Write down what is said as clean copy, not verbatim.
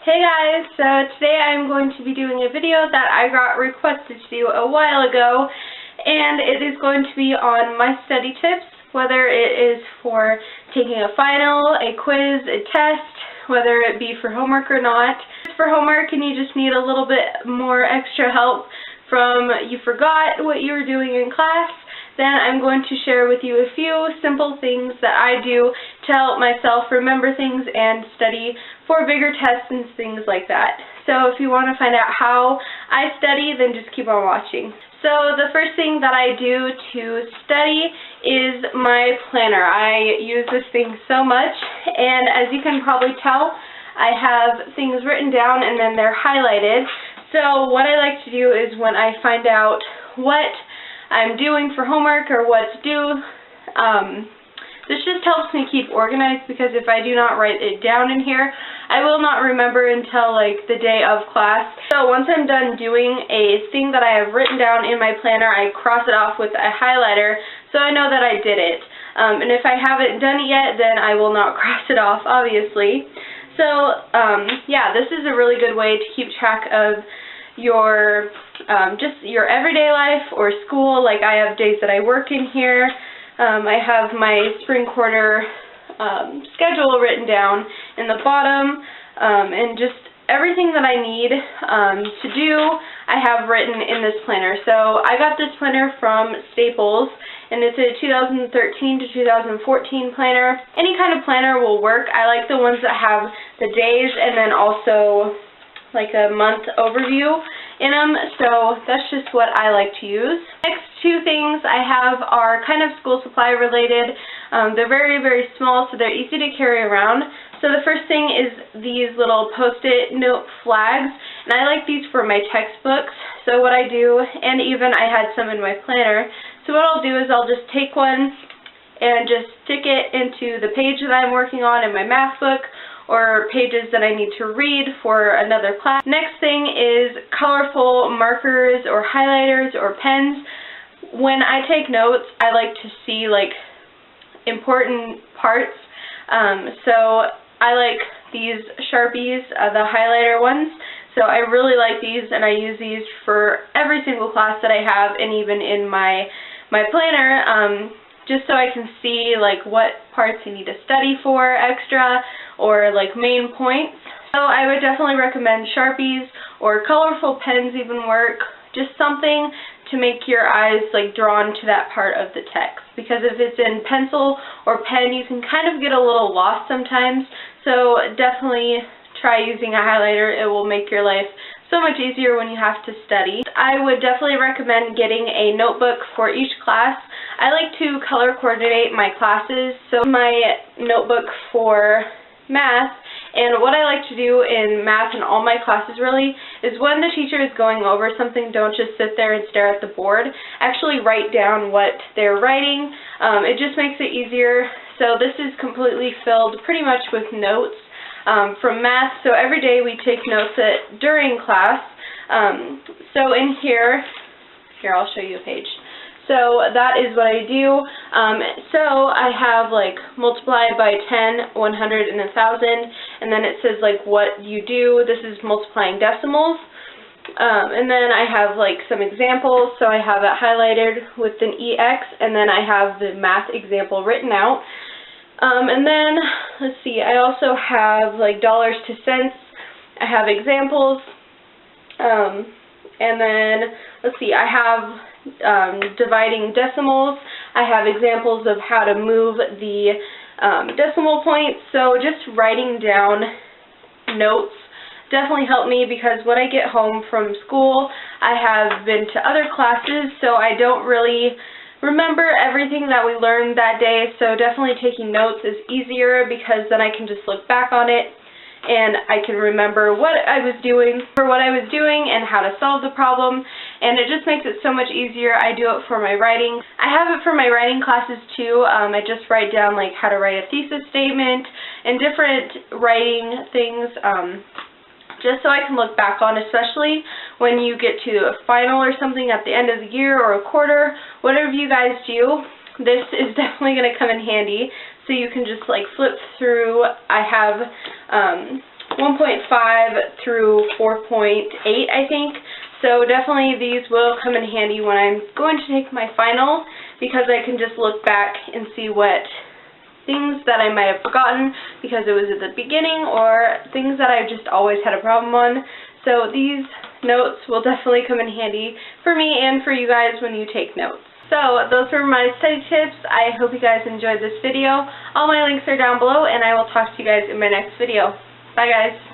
Hey guys, so today I'm going to be doing a video that I got requested to do a while ago, and it is going to be on my study tips, whether it is for taking a final, a quiz, a test, whether it be for homework or not. If it's for homework and you just need a little bit more extra help from you forgot what you were doing in class, then I'm going to share with you a few simple things that I do to help myself remember things and study for bigger tests and things like that. So if you want to find out how I study, then just keep on watching. So the first thing that I do to study is my planner. I use this thing so much, and as you can probably tell, I have things written down and then they're highlighted. So what I like to do is when I find out what I'm doing for homework or what's due, this just helps me keep organized, because if I do not write it down in here, I will not remember until like the day of class. So once I'm done doing a thing that I have written down in my planner, I cross it off with a highlighter so I know that I did it. And if I haven't done it yet, then I will not cross it off, obviously. So yeah, this is a really good way to keep track of your just your everyday life or school. Like I have days that I work in here. I have my spring quarter schedule written down in the bottom, and just everything that I need to do I have written in this planner. So I got this planner from Staples, and it's a 2013 to 2014 planner. Any kind of planner will work. I like the ones that have the days and then also like a month overview in them, so that's just what I like to use. Next two things I have are kind of school supply related. They're very, very small, so they're easy to carry around. So the first thing is these little post-it note flags, and I like these for my textbooks. So what I do, and even I had some in my planner, so what I'll do is I'll just take one and just stick it into the page that I'm working on in my math book, or pages that I need to read for another class. Next thing is colorful markers or highlighters or pens. When I take notes, I like to see like important parts. So I like these Sharpies, the highlighter ones. So I really like these, and I use these for every single class that I have, and even in my planner, just so I can see like what parts I need to study for extra, or like main points. So I would definitely recommend Sharpies, or colorful pens even work, just something to make your eyes like drawn to that part of the text, because if it's in pencil or pen, you can kind of get a little lost sometimes. So definitely try using a highlighter. It will make your life so much easier when you have to study. I would definitely recommend getting a notebook for each class. I like to color coordinate my classes, so my notebook for math, and what I like to do in math and all my classes really is when the teacher is going over something, don't just sit there and stare at the board. Actually write down what they're writing. It just makes it easier. So this is completely filled pretty much with notes from math. So every day we take notes during class. So in here I'll show you a page. So that is what I do. So I have like multiply by 10, 100, and 1,000, and then it says like what you do. This is multiplying decimals. And then I have like some examples, so I have it highlighted with an EX, and then I have the math example written out. And then, let's see, I also have like dollars to cents. I have examples. And then, let's see, I have dividing decimals. I have examples of how to move the decimal points. So just writing down notes definitely help me, because when I get home from school, I have been to other classes, so I don't really remember everything that we learned that day. So definitely taking notes is easier, because then I can just look back on it and I can remember what I was doing and how to solve the problem, and it just makes it so much easier. I do it for my writing. I have it for my writing classes too. I just write down like how to write a thesis statement and different writing things, just so I can look back on, especially when you get to a final or something at the end of the year or a quarter, whatever you guys do. This is definitely going to come in handy, so you can just like flip through. I have 1.5 through 4.8, I think. So definitely these will come in handy when I'm going to take my final, because I can just look back and see what things that I might have forgotten because it was at the beginning, or things that I just always had a problem on. So these notes will definitely come in handy for me and for you guys when you take notes. So those were my study tips. I hope you guys enjoyed this video. All my links are down below, and I will talk to you guys in my next video. Bye guys.